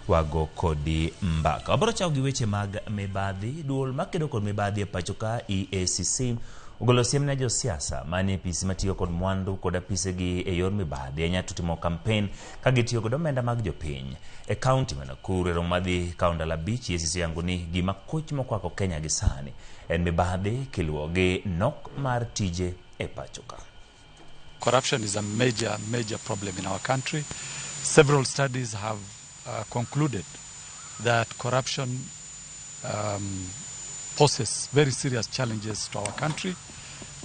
wago kodi mbaka. Wabro chao gi weche mag mibadhi. Duol makedo kod mibadhi e pacho ka EACC ogolo siem na josiasa mani apisi matiyo kod mwandu kod apise gi e yor mibadhi enya tutimo kampen ka gitiyo kod omenda mag jopiny e kaunti ma Nakuru. Romo madhi kaunti la beach EACC yangu ni gima koch mokwako Kenya gi sani en mibadhi kiluwo gi nok mar tije e pacho ka. Corruption is a major problem in our country. Several studies have concluded that corruption poses very serious challenges to our country,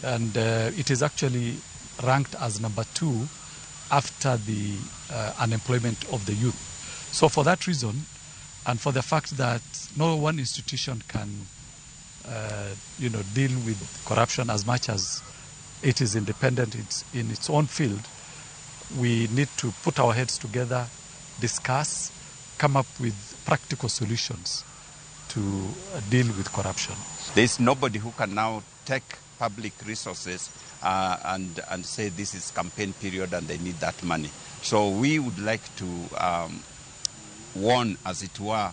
and it is actually ranked as number 2 after the unemployment of the youth. So for that reason, and for the fact that no one institution can deal with corruption as much as it is independent in its own field, we need to put our heads together, discuss, come up with practical solutions to deal with corruption. There's nobody who can now take public resources and say this is campaign period and they need that money. So we would like to warn, as it were,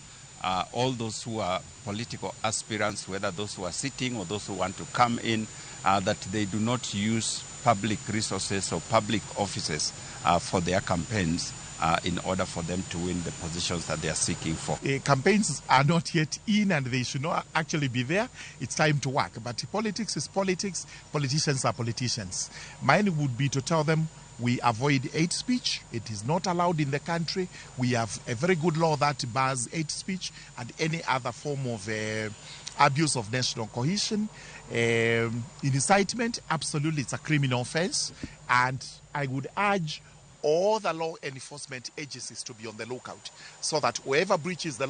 all those who are political aspirants, whether those who are sitting or those who want to come in, that they do not use public resources or public offices for their campaigns in order for them to win the positions that they are seeking for. Campaigns are not yet in and they should not actually be there. It's time to work. But politics is politics. Politicians are politicians. Mine would be to tell them we avoid hate speech. It is not allowed in the country. We have a very good law that bars hate speech and any other form of abuse of national cohesion. Incitement, absolutely, it's a criminal offense. And I would urge all the law enforcement agencies to be on the lookout so that whoever breaches the law